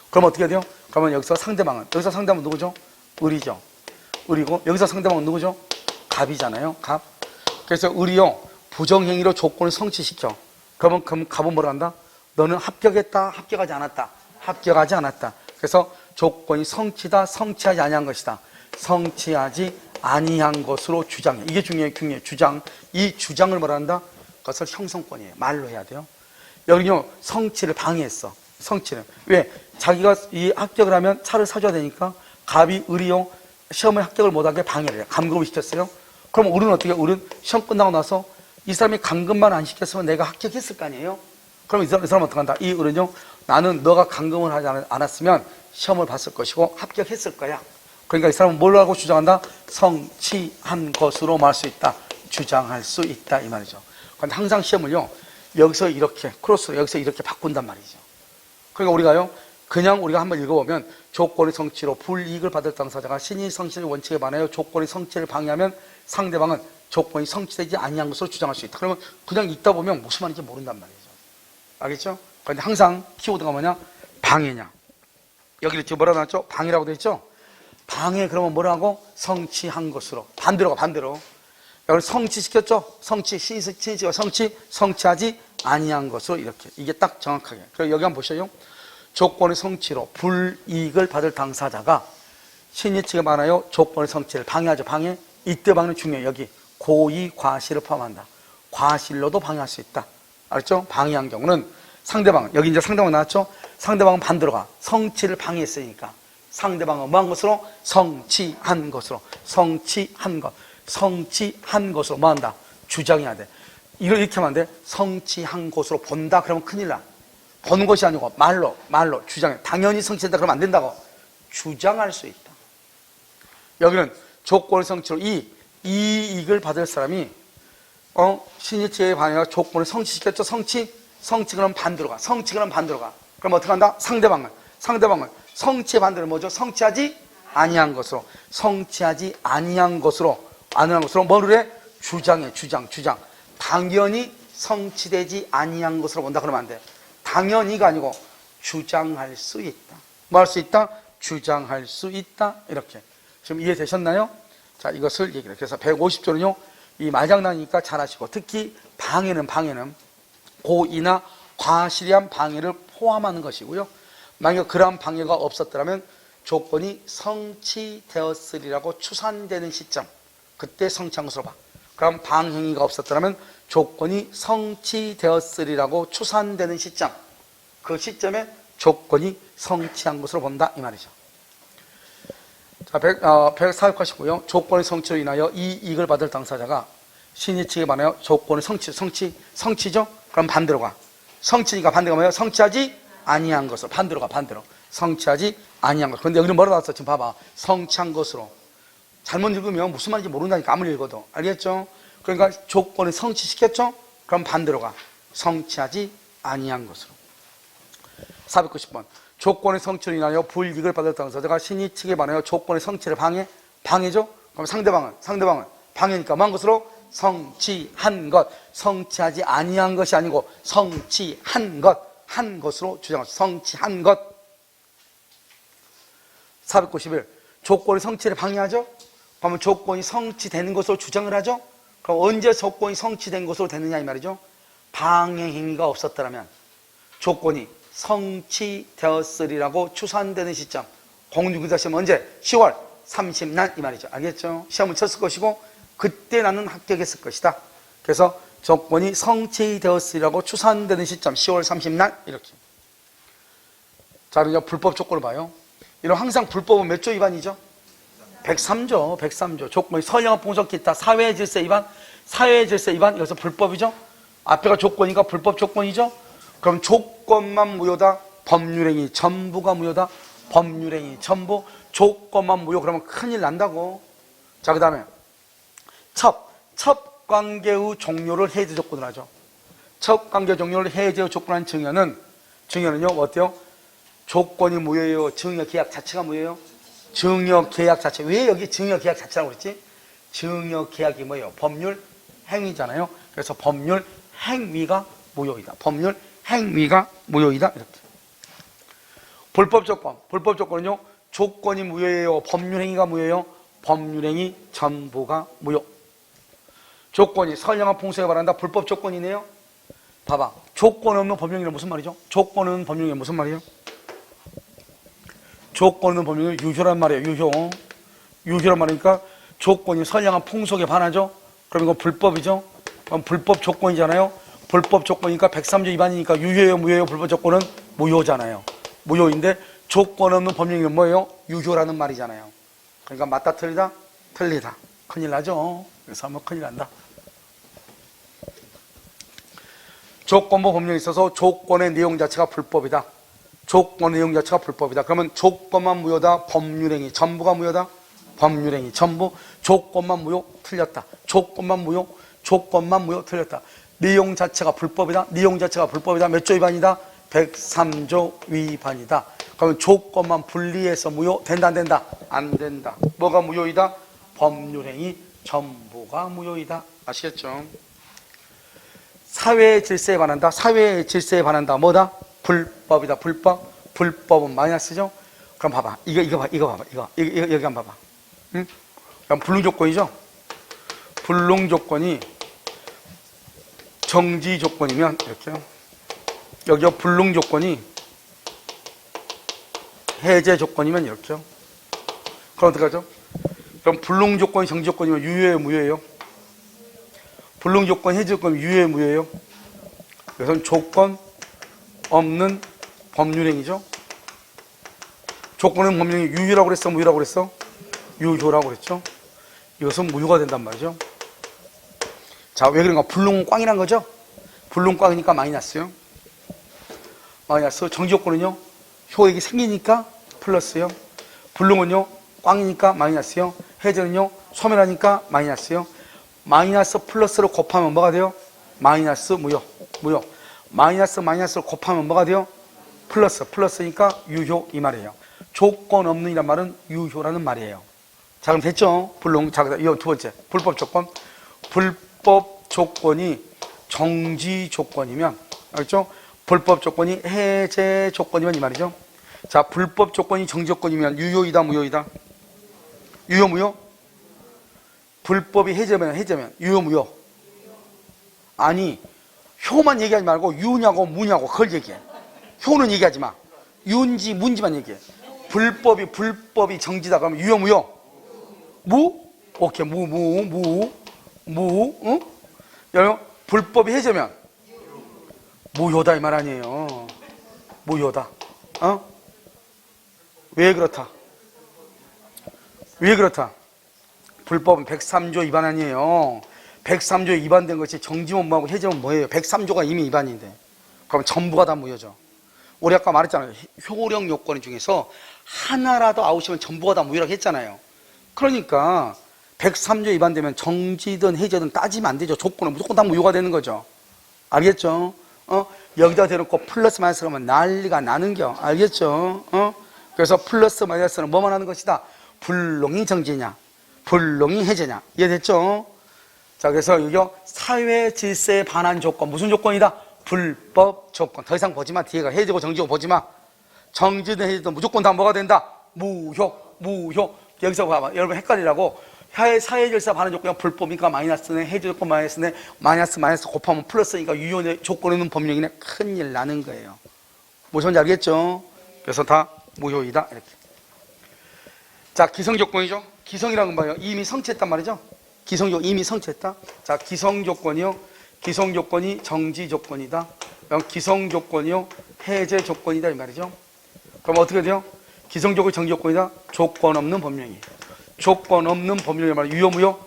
[SPEAKER 1] 그럼 어떻게 돼요? 그러면 여기서 상대방은 누구죠? 을이죠. 을이고, 여기서 상대방은 누구죠? 갑이잖아요. 갑. 그래서 을이요, 부정행위로 조건을 성취시켜. 그러면 갑은 뭐라 한다? 너는 합격했다, 합격하지 않았다. 합격하지 않았다. 그래서 조건이 성취다, 성취하지 아니한 것이다. 성취하지 아니한 것으로 주장해. 이게 중요해. 주장. 이 주장을 뭐라 한다? 그것을 형성권이에요. 말로 해야 돼요. 여기는요, 성취를 방해했어. 성취를. 왜? 자기가 이 합격을 하면 차를 사줘야 되니까 갑이 을이요, 시험에 합격을 못하게 방해를 해요. 감금을 시켰어요. 그럼 을은 어떻게? 을은 시험 끝나고 나서 이 사람이 감금만 안 시켰으면 내가 합격했을 거 아니에요? 그럼 이 사람 어떡한다? 이 을은요, 나는 너가 감금을 하지 않았으면 시험을 봤을 것이고 합격했을 거야. 그러니까 이 사람은 뭘 하고 주장한다? 성취한 것으로 말할 수 있다. 주장할 수 있다. 이 말이죠. 그런데 항상 시험을요, 여기서 이렇게, 크로스, 여기서 이렇게 바꾼단 말이죠. 그러니까 우리가요, 그냥 우리가 한번 읽어보면 조건의 성취로 불이익을 받을 당사자가 신의 성취의 원칙에 반하여 조건의 성취를 방해하면 상대방은 조건이 성취되지 아니한 것으로 주장할 수 있다. 그러면 그냥 읽다 보면 무슨 말인지 모른단 말이죠. 알겠죠? 그런데 항상 키워드가 뭐냐? 방해냐. 여기를 지금 뭐라 나왔죠? 방해라고 되어 있죠? 방해 그러면 뭐라고? 성취한 것으로. 반대로 가, 반대로. 여기 성취시켰죠? 신의가 성취하지 아니한 것으로 이렇게. 이게 딱 정확하게. 그리고 여기 한번 보셔요. 조건의 성취로 불이익을 받을 당사자가 신의 측에 반하여 조건의 성취를 방해하죠. 방해. 이때 방해는 중요해요. 여기 고의, 과실을 포함한다. 과실로도 방해할 수 있다. 알았죠? 방해한 경우는 상대방, 여기 이제 상대방 나왔죠? 상대방은 반대로 가. 성취를 방해했으니까. 상대방은 뭐한 것으로? 성취한 것으로. 성취한 것으로 뭐 한다? 주장해야 돼. 이걸 이렇게 하면 안 돼. 성취한 것으로 본다. 그러면 큰일 나. 보는 것이 아니고 말로 주장해. 당연히 성취된다. 그러면 안 된다고. 주장할 수 있다. 여기는 조건의 성취로 이 이익을 받을 사람이 신의체에 반해서 조건을 성취시켰죠. 성취 그러면 반대로 가. 그럼 어떻게 한다? 상대방은 성취의 반대로 뭐죠? 성취하지 아니한 것으로 뭐를 해? 주장. 당연히 성취되지 아니한 것으로 본다. 그러면 안 돼. 당연히가 아니고 주장할 수 있다. 뭐 할 수 있다? 주장할 수 있다. 이렇게. 지금 이해되셨나요? 자, 이것을 얘기해요. 그래서 150조는요, 이 말장난이니까 잘 아시고, 특히 방해는 고의나 과실한 방해를 포함하는 것이고요. 만약 그러한 방해가 없었더라면 조건이 성취되었으리라고 추산되는 시점, 그때 성취한 것으로 봐. 그럼 방행위가 없었더라면 조건이 성취되었으리라고 추산되는 시점, 그 시점에 조건이 성취한 것으로 본다. 이 말이죠. 자, 140컷이고요. 조건의 성취로 인하여 이익을 받을 당사자가 신의 측에 반하여 조건의 성취죠? 그럼 반대로 가. 성취니까 반대가 뭐예요? 성취하지 아니한 것으로. 반대로 가. 성취하지 아니한 것. 그런데 여기는 뭐라고 나왔어? 지금 봐봐. 성취한 것으로. 잘못 읽으면 무슨 말인지 모른다니까, 아무리 읽어도. 알겠죠? 그러니까 조건을 성취시켰죠? 그럼 반대로 가. 성취하지 아니한 것으로. 490번. 조건의 성취로 인하여 불이익을 받을 당사자가 신의 측에 반하여 조건의 성취를 방해죠? 그럼 상대방은 방해니까 뭐한 것으로? 성취한 것. 성취하지 아니한 것이 아니고 성취한 것으로 주장하죠. 성취한 것. 491. 조건의 성취를 방해하죠? 그러면 조건이 성취되는 것으로 주장을 하죠? 그럼 언제 조건이 성취된 것으로 되느냐 이 말이죠? 방해 행위가 없었더라면 조건이 성취되었으리라고 추산되는 시점, 공중기사 시험 언제? 10월 30날 이 말이죠. 알겠죠? 시험을 쳤을 것이고 그때 나는 합격했을 것이다. 그래서 조건이 성취되었으리라고 추산되는 시점 10월 30날 이렇게. 자, 그럼 불법 조건을 봐요. 이런 항상 불법은 몇 조 위반이죠? 103조. 조건이 선량한 풍속기 있다. 사회질서 위반, 여기서 불법이죠? 앞에가 조건이니까 불법 조건이죠? 그럼 조건만 무효다. 법률행위 전부가 무효다. 법률행위 전부. 조건만 무효. 그러면 큰일 난다고. 자, 그 다음에 첩관계의 종료를 해제 조건으로 하죠. 첩관계 종료를 해제 조건한 증여는요 어때요? 조건이 무효예요? 증여계약 자체가 무효예요? 증여계약 자체. 왜 여기 증여계약 자체라고 그랬지? 증여계약이 뭐예요? 법률 행위잖아요. 그래서 법률 행위가 무효이다. 이렇게. 불법 조건은요, 조건이 무효예요? 법률 행위가 무효예요? 법률 행위 전부가 무효. 조건이 선량한 풍속에 바란다. 불법 조건이네요. 봐봐. 조건 없는 법령이란 무슨 말이죠? 조건 없는 법령이 무슨 말이에요? 조건 없는 법령은 유효란 말이에요. 유효란 말이니까 조건이 선량한 풍속에 반하죠. 그럼 이건 불법이죠. 그럼 불법 조건이잖아요. 불법 조건이니까 103조 위반이니까 유효예요, 무효예요? 불법 조건은 무효잖아요. 무효인데 조건 없는 법령은 뭐예요? 유효라는 말이잖아요. 그러니까 맞다 틀리다? 틀리다. 큰일 나죠. 그래서 한번 큰일 난다. 조건부 법령에 있어서 조건의 내용 자체가 불법이다. 조건의 내용 자체가 불법이다. 그러면 조건만 무효다. 법률행위. 전부가 무효다. 법률행위. 전부. 조건만 무효. 틀렸다. 조건만 무효. 조건만 무효. 틀렸다. 내용 자체가 불법이다. 내용 자체가 불법이다. 몇 조 위반이다? 103조 위반이다. 그러면 조건만 분리해서 무효. 된다 안 된다? 안 된다. 뭐가 무효이다? 법률행위 전부가 무효이다. 아시겠죠? 사회의 질서에 반한다. 사회의 질서에 반한다. 뭐다? 불법이다. 불법. 불법은 마이너스죠? 그럼 봐봐. 이거 봐봐. 여기 한번 봐봐. 응? 그럼 불능 조건이죠? 불능 조건이 정지 조건이면 이렇게요. 여기요. 불능 조건이 해제 조건이면 이렇게요. 그럼 어떻게 하죠? 그럼 불능 조건이 정지 조건이면 유효예요, 무효예요? 불능 조건, 해제 조건 유효예요, 무효예요? 이것은 조건 없는 법률행위죠. 조건 없는 법률행위 유효라고 그랬어, 무효라고 그랬어? 유효라고 그랬죠. 이것은 무효가 된단 말이죠. 자, 왜 그런가? 불능은 꽝이란 거죠. 불능 꽝이니까 마이너스요. 마이너스. 정지 조건은요, 효액이 생기니까 플러스요. 불능은요, 꽝이니까 마이너스요. 해제는요, 소멸하니까 마이너스요. 마이너스 플러스로 곱하면 뭐가 돼요? 마이너스 무효. 마이너스를 곱하면 뭐가 돼요? 플러스니까 유효 이 말이에요. 조건 없는 이란 말은 유효라는 말이에요. 자, 그럼 됐죠? 불능. 자, 이거 두 번째. 불법 조건. 불법 조건이 정지 조건이면, 알죠? 불법 조건이 해제 조건이면 이 말이죠. 자, 불법 조건이 정지 조건이면 유효이다, 무효이다? 유효, 무효? 불법이 해제면 유효, 무효? 아니, 효만 얘기하지 말고 유냐고 무냐고 그걸 얘기해. 효는 얘기하지 마. 유인지 문지만 얘기해. 불법이 정지다 그러면 유효, 무효? 무? 오케이. 무. 응? 여러분, 불법이 해제면 무효다 이 말 아니에요. 무효다. 왜 그렇다? 불법은 103조 위반 아니에요. 103조 위반된 것이 정지면 뭐하고 해제면 뭐예요? 103조가 이미 위반인데. 그럼 전부가 다 무효죠. 우리 아까 말했잖아요. 효력 요건 중에서 하나라도 아웃이면 전부가 다 무효라고 했잖아요. 그러니까 103조 위반되면 정지든 해제든 따지면 안 되죠. 조건은 무조건 다 무효가 되는 거죠. 알겠죠? 여기다 대놓고 플러스 마이너스 하면 난리가 나는겨. 알겠죠? 그래서 플러스 마이너스는 뭐만 하는 것이다? 불능이 정지냐, 불능이 해제냐. 이해됐죠? 자, 그래서 여기요. 사회 질서에 반한 조건. 무슨 조건이다? 불법 조건. 더 이상 보지 마. 뒤에가 해제고 정지고 보지 마. 정지든 해제든 무조건 다 뭐가 된다? 무효. 여기서 봐봐. 여러분 헷갈리라고. 사회 질서 반한 조건이 불법이니까 마이너스네, 해제 조건 마이너스네, 마이너스 곱하면 플러스니까 유효 조건 있는 법령이네. 큰일 나는 거예요. 무슨 말인지 알겠죠? 그래서 다 무효이다. 이렇게. 자, 기성 조건이죠. 기성이라는 건 뭐예요? 이미 성취했단 말이죠. 기성조건 이미 성취했다. 자, 기성조건이요. 기성조건이 정지 조건이다. 기성조건이요. 해제 조건이다 이 말이죠. 그럼 어떻게 돼요? 기성조건이 정지 조건이다. 조건 없는 법령이. 조건 없는 법령이 말이에요. 유효, 무효?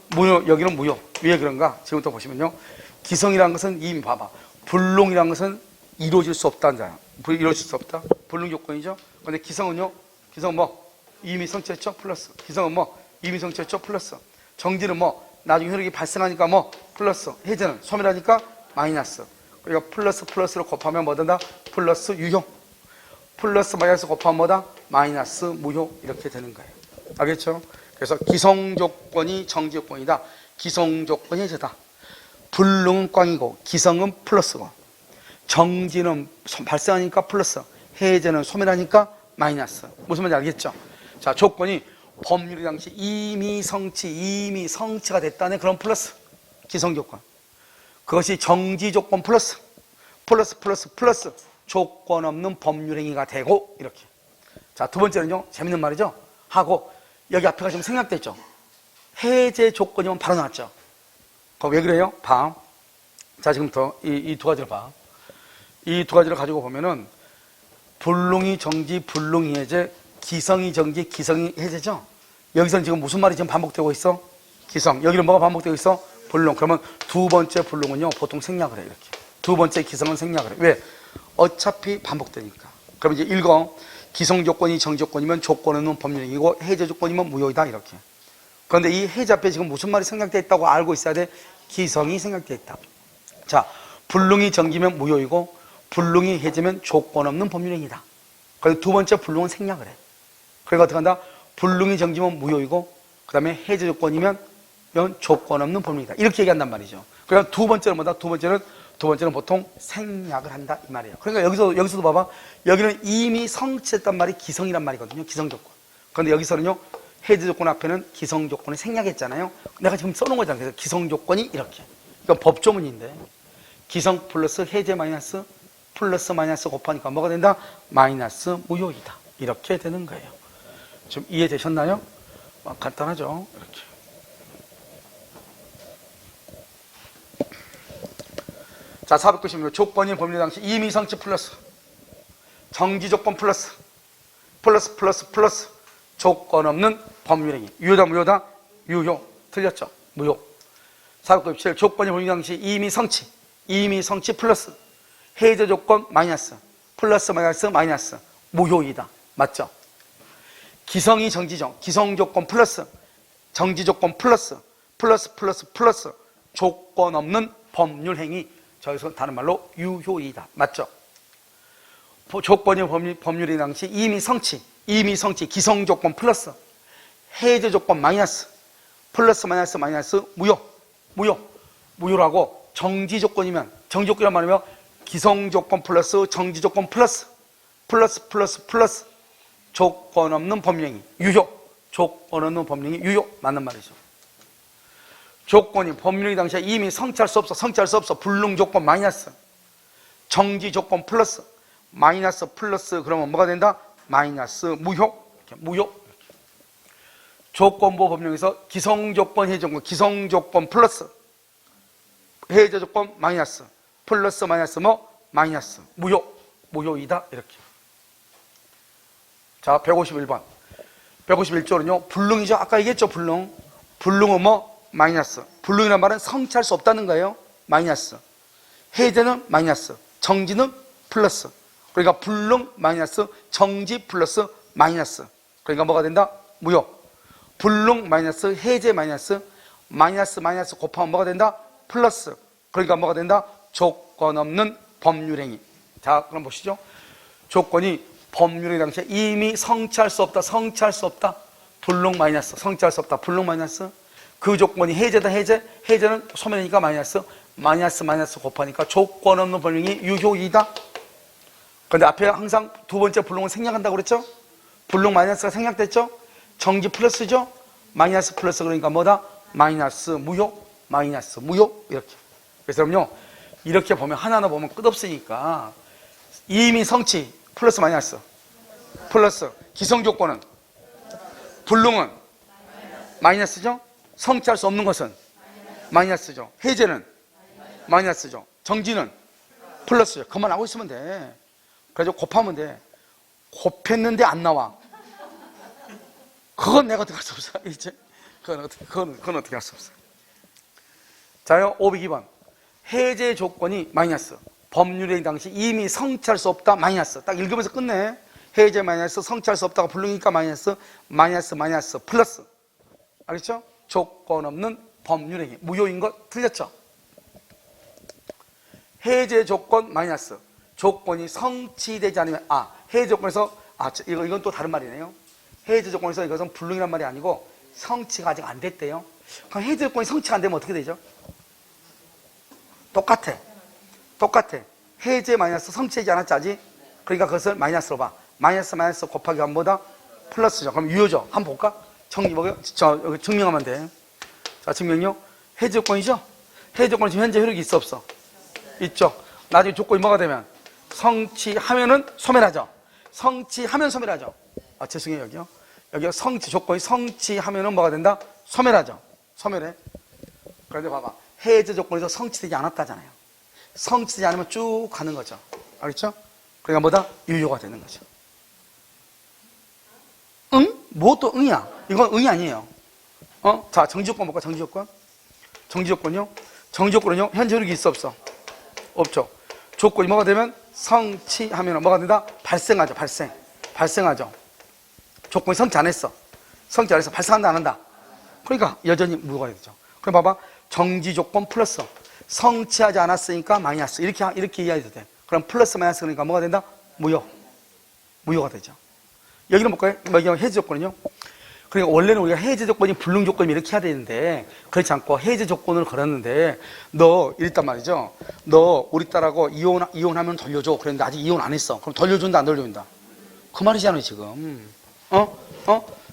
[SPEAKER 1] 무효. 여기는 무효. 왜 그런가? 지금부터 보시면요. 기성이라는 것은 이미 봐봐. 불능이라는 것은 이루어질 수 없다는 자야. 이루어질 수 없다. 불능 조건이죠. 근데 기성은요. 기성은 뭐? 이미 성취했죠? 플러스. 기성은 뭐? 이미 성취했죠? 플러스. 정지는 뭐? 나중에 효력이 발생하니까 뭐? 플러스. 해제는 소멸하니까 마이너스. 그러니까 플러스로 곱하면 뭐 된다? 플러스 유효. 플러스 마이너스 곱하면 뭐다? 마이너스 무효. 이렇게 되는 거예요. 알겠죠? 그래서 기성조건이 정지조건이다. 기성조건이 해제다. 불능은 꽝이고 기성은 플러스고 정지는 발생하니까 플러스, 해제는 소멸하니까 마이너스. 무슨 말인지 알겠죠? 자, 조건이 법률의 당시 이미 성취가 됐다는 그런 플러스, 기성조건. 그것이 정지조건 플러스 조건 없는 법률행위가 되고 이렇게. 자, 두 번째는요, 재밌는 말이죠. 하고, 여기 앞에가 지금 생략됐죠. 해제 조건이면 바로 나왔죠. 그럼 왜 그래요? 봐. 자, 지금부터 이 두 가지를 봐. 이 두 가지를 가지고 보면은, 불능이 정지, 불능이 해제, 기성이 정지, 기성이 해제죠? 여기서는 지금 무슨 말이 지금 반복되고 있어? 기성. 여기는 뭐가 반복되고 있어? 불능. 그러면 두 번째 불능은요, 보통 생략을 해, 이렇게. 두 번째 기성은 생략을 해. 왜? 어차피 반복되니까. 그럼 이제 읽어. 기성 조건이 정지 조건이면 조건은 법률행위고 해제 조건이면 무효이다, 이렇게. 그런데 이 해제 앞에 지금 무슨 말이 생략되어 있다고 알고 있어야 돼? 기성이 생략되어 있다. 자, 불능이 정지면 무효이고 불능이 해제면 조건 없는 법률행위다. 그래서 두 번째 불능은 생략을 해. 그러니까 어떻게 한다? 불능이 정지면 무효이고 그 다음에 해제 조건이면 조건 없는 법률이다. 이렇게 얘기한단 말이죠. 그러니까 두 번째는 뭐다? 두 번째는 보통 생략을 한다, 이 말이에요. 그러니까 여기서도 봐봐. 여기는 이미 성취했단 말이 기성이란 말이거든요. 기성 조건. 그런데 여기서는요, 해제 조건 앞에는 기성 조건을 생략했잖아요. 내가 지금 써놓은 거잖아요. 그래서 기성 조건이 이렇게. 이건 법조문인데, 기성 플러스 해제 마이너스 플러스 마이너스 곱하니까 뭐가 된다? 마이너스 무효이다. 이렇게 되는 거예요. 좀 이해되셨나요? 간단하죠? 이렇게. 자, 496. 조건이 법률 당시 이미 성취 플러스 정지 조건 플러스 조건 없는 법률행위. 유효다, 무효다? 유효. 틀렸죠? 무효. 497. 조건이 법률 당시 이미 성취 플러스 해제 조건 마이너스 플러스 마이너스 무효이다. 맞죠? 기성이 정지죠. 기성 조건 플러스 정지 조건 플러스 조건 없는 법률행위. 저기서 다른 말로 유효이다. 맞죠? 조건이 법률의 당시 이미 성취 기성 조건 플러스 해제 조건 마이너스 플러스 마이너스 무효라고 정지 조건이면 정지 조건이란 말이면 기성 조건 플러스 정지 조건 플러스 조건 없는 법령이 유효. 조건 없는 법령이 유효. 맞는 말이죠. 조건이 법률의 당시에 이미 성취할 수 없어. 불능 조건 마이너스 정지 조건 플러스 마이너스 그러면 뭐가 된다? 마이너스 무효. 무효. 조건부 법령에서 기성 조건 해제 조건 기성 조건 플러스 해제 조건 마이너스 플러스 마이너스 무효이다. 이렇게. 자, 151번 151조는요 불능이죠. 아까 얘기했죠. 불능은 마이너스. 불능이란 말은 성취할 수 없다는 거예요. 마이너스. 해제는 마이너스. 정지는 플러스. 그러니까 불능 마이너스 정지 플러스 마이너스. 그러니까 뭐가 된다? 무효. 불능 마이너스 해제 마이너스 곱하면 뭐가 된다? 플러스. 그러니까 뭐가 된다? 조건 없는 법률행위. 자, 그럼 보시죠. 조건이 법률의 당시에 이미 성취할 수 없다. 불능 마이너스. 성취할 수 없다. 불능 마이너스. 그 조건이 해제다. 해제는 소멸이니까 마이너스 곱하니까 조건 없는 법령이 유효이다. 그런데 앞에 항상 두 번째 불능을 생략한다고 그랬죠? 불능 마이너스가 생략됐죠? 정지 플러스죠? 마이너스 플러스. 그러니까 뭐다? 마이너스 무효. 이렇게. 그래서 그럼요, 이렇게 보면 하나하나 보면 끝없으니까 이미 성취 플러스 기성 조건은 불능은 마이너스죠? 성취할 수 없는 것은 마이너스죠. 해제는 마이너스죠. 정지는 플러스죠. 그만 하고 있으면 돼. 그래서 곱하면 돼. 곱했는데 안 나와. 그건 내가 어떻게 할 수 없어. 이제 그건 어떻게 할 수 없어. 자요, 502번. 해제 조건이 마이너스. 법률행 당시 이미 성취할 수 없다. 마이너스. 딱 읽으면서 끝내. 해제 마이너스 성취할 수 없다가 불능이니까 마이너스 플러스. 알겠죠? 조건 없는 법률행위. 무효인 것 틀렸죠? 해제 조건 마이너스. 조건이 성취되지 않으면, 해제 조건에서, 이건 또 다른 말이네요. 해제 조건에서 이것은 불능이란 말이 아니고 성취가 아직 안 됐대요. 그럼 해제 조건이 성취가 안 되면 어떻게 되죠? 똑같아. 해제 마이너스 성취되지 않았지 아직? 그러니까 그것을 마이너스로 봐. 마이너스 곱하기 하면 뭐다? 플러스죠. 그럼 유효죠. 한번 볼까? 여기 증명하면 돼. 자, 증명요. 해제 조건이죠? 해제 조건은 지금 현재 효력이 있어, 없어? 있죠. 나중에 조건이 뭐가 되면? 성취하면은 소멸하죠. 성취하면 소멸하죠. 죄송해요, 여기요. 여기요, 성취, 조건이 성취하면은 뭐가 된다? 소멸하죠. 소멸해. 그런데 봐봐. 해제 조건에서 성취되지 않았다잖아요. 성취되지 않으면 쭉 가는 거죠. 알겠죠? 그러니까 뭐다? 유효가 되는 거죠. 응? 뭐 또 응이야? 이건 응이 아니에요. 자, 정지조건 볼까? 정지조건. 정지조건요? 정지조건은요, 현재 효력이 있어, 없어? 없죠. 조건이 뭐가 되면 성취하면 뭐가 된다? 발생하죠. 발생하죠. 조건이 성취 안 했어. 성취 안 해서 발생한다, 안 한다? 그러니까 여전히 무효가 되죠. 그럼 봐봐. 정지조건 플러스 성취하지 않았으니까 마이너스. 이렇게 이해해도 돼. 그럼 플러스 마이너스 그러니까 뭐가 된다? 무효가 되죠. 여기는 볼까요? 여기 해제 조건은요. 그러니까 원래는 우리가 해제 조건이 불능 조건이 이렇게 해야 되는데 그렇지 않고 해제 조건을 걸었는데 너 이랬단 말이죠. 너 우리 딸하고 이혼하면 돌려줘. 그랬는데 아직 이혼 안 했어. 그럼 돌려준다, 안 돌려준다? 그 말이잖아요, 지금.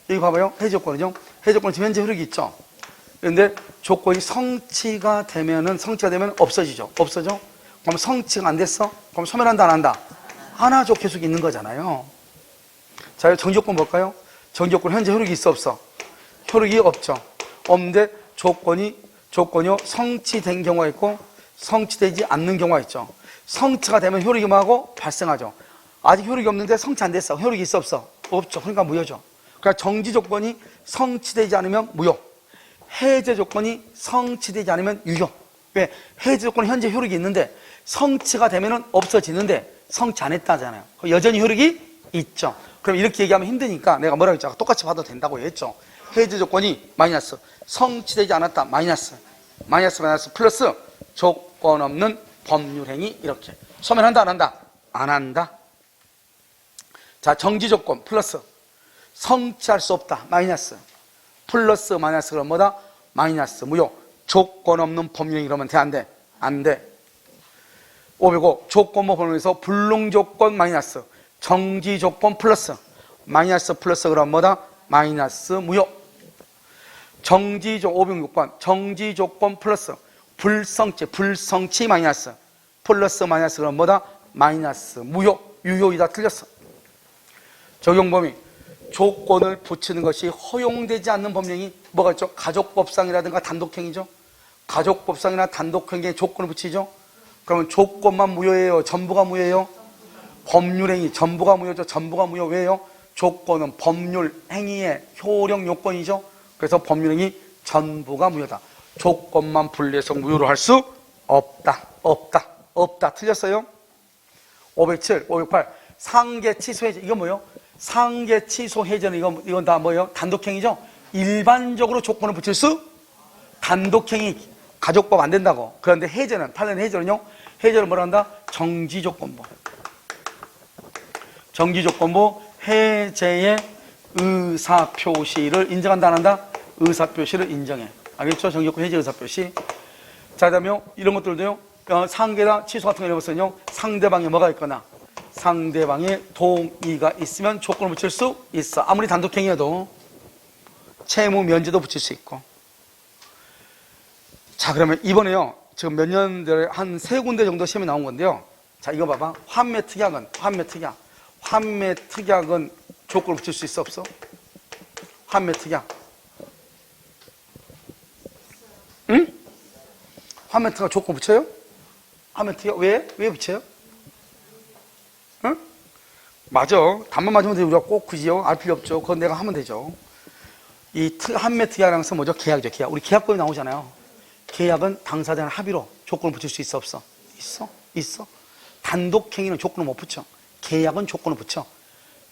[SPEAKER 1] 여기 봐봐요. 해제 조건은요. 해제 조건은 지금 현재 효력이 있죠. 그런데 조건이 성취가 되면 없어지죠. 없어져? 그럼 성취가 안 됐어? 그럼 소멸한다, 안 한다? 하나죠. 계속 있는 거잖아요. 자, 정지조건 볼까요? 정지조건 현재 효력이 있어, 없어? 효력이 없죠. 없는데 조건이요, 성취된 경우가 있고 성취되지 않는 경우가 있죠. 성취가 되면 효력이 뭐하고? 발생하죠. 아직 효력이 없는데 성취 안 됐어. 효력이 있어, 없어? 없죠. 그러니까 무효죠. 그러니까 정지 조건이 성취되지 않으면 무효. 해제 조건이 성취되지 않으면 유효. 왜? 해제 조건은 현재 효력이 있는데 성취가 되면 없어지는데 성취 안 했다잖아요. 여전히 효력이 있죠. 그럼 이렇게 얘기하면 힘드니까 내가 뭐라고 했죠? 똑같이 봐도 된다고 했죠. 해제 조건이 마이너스, 성취되지 않았다, 마이너스 플러스 조건 없는 법률행위. 이렇게 소멸한다, 안 한다? 안 한다. 자, 정지 조건 플러스 성취할 수 없다, 마이너스 플러스 마이너스. 그럼 뭐다? 마이너스 무효. 조건 없는 법률행위. 그러면 돼, 안 돼? 안 돼. 505 조건부 법률에서 불능 조건 마이너스 정지 조건 플러스 마이너스 플러스. 그럼 뭐다? 마이너스 무효. 정지 조건 506번 정지 조건 플러스 불성취 마이너스 플러스 마이너스. 그럼 뭐다? 마이너스 무효. 유효이다, 틀렸어. 적용 범위 조건을 붙이는 것이 허용되지 않는 법령이 뭐가 있죠? 가족법상이라든가 단독행위죠. 가족법상이나 단독행위에 조건을 붙이죠. 그러면 조건만 무효예요? 전부가 무효예요? 법률행위 전부가 무효죠. 전부가 무효. 왜요? 조건은 법률행위의 효력 요건이죠. 그래서 법률행위 전부가 무효다. 조건만 분리해서 무효로 할 수 없다. 틀렸어요? 507, 508 상계 취소 해제. 이건 뭐예요? 상계 취소 해제는 이건 다 뭐예요? 단독행위죠. 일반적으로 조건을 붙일 수 단독행위 가족법 안 된다고. 그런데 해제는 판례는 해제는요. 해제를 뭐라 한다? 정지조건부. 정지조건부 해제의 의사표시를 인정한다, 안 한다? 의사표시를 인정해. 알겠죠? 정지조건 해제 의사표시. 자, 그다음에 이런 것들도요. 상계나 취소 같은 거 이런 것은요. 상대방이 뭐가 있거나 상대방의 동의가 있으면 조건을 붙일 수 있어. 아무리 단독행위여도 채무 면제도 붙일 수 있고. 자, 그러면 이번에요. 지금 몇 년들에 한 3군데 정도 시험이 나온 건데요. 자, 이거 봐봐. 환매 특약은 조건을 붙일 수 있어, 없어? 환매 특약. 응? 환매 특약 조건 붙여요? 환매 특약 왜 붙여요? 응? 맞아. 답만 맞으면 돼. 우리가 꼭 굳이요. 알 필요 없죠. 그건 내가 하면 되죠. 이 환매 특약이라는 것은 뭐죠? 계약이죠. 계약. 우리 계약법이 나오잖아요. 계약은 당사자 간 합의로 조건을 붙일 수 있어, 없어? 있어. 단독행위는 조건을 못 붙여. 계약은 조건을 붙여.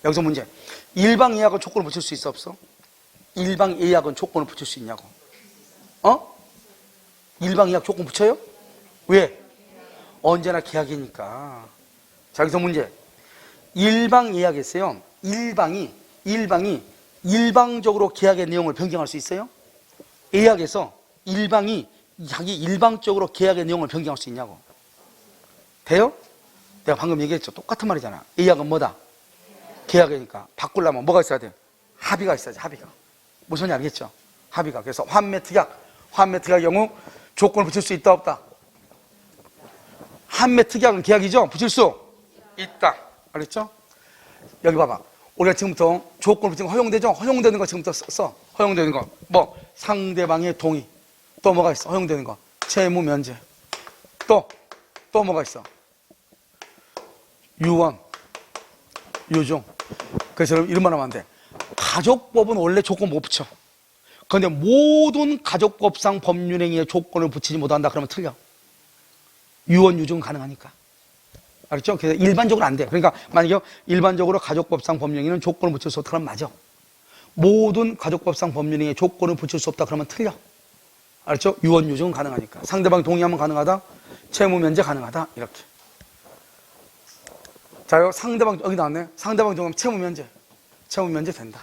[SPEAKER 1] 여기서 문제. 일방 예약은 조건을 붙일 수 있어, 없어? 일방 예약은 조건을 붙일 수 있냐고. 일방 예약 조건 붙여요? 왜? 언제나 계약이니까. 자, 여기서 문제. 일방 예약에서요. 일방이 일방적으로 계약의 내용을 변경할 수 있어요? 예약에서 일방이 자기 일방적으로 계약의 내용을 변경할 수 있냐고. 돼요? 내가 방금 얘기했죠. 똑같은 말이잖아. 예약은 뭐다? 계약이니까. 바꾸려면 뭐가 있어야 돼? 합의가 있어야지, 합의가. 무슨 말인지 알겠죠? 합의가. 그래서 환매 특약의 경우 조건을 붙일 수 있다, 없다? 환매 특약은 계약이죠? 붙일 수 있다. 알겠죠? 여기 봐봐. 우리가 지금부터 조건을 붙이는 거 허용되죠? 허용되는 거 지금부터 써. 허용되는 거. 뭐, 상대방의 동의. 또 뭐가 있어? 허용되는 거. 채무 면제. 또 뭐가 있어? 유언, 유증. 그래서 여러분 이름만 하면 안 돼. 가족법은 원래 조건 못 붙여. 그런데 모든 가족법상 법률행위에 조건을 붙이지 못한다 그러면 틀려. 유언, 유증 가능하니까. 알았죠? 그래서 일반적으로 안 돼. 그러니까 만약에 일반적으로 가족법상 법률행위는 조건을 붙일 수 없다 그러면 맞아. 모든 가족법상 법률행위에 조건을 붙일 수 없다 그러면 틀려. 알았죠? 유언, 유증은 가능하니까. 상대방이 동의하면 가능하다. 채무 면제 가능하다. 이렇게. 자, 상대방 여기 나왔네. 상대방이 동의하면 채무 면제. 채무 면제 된다.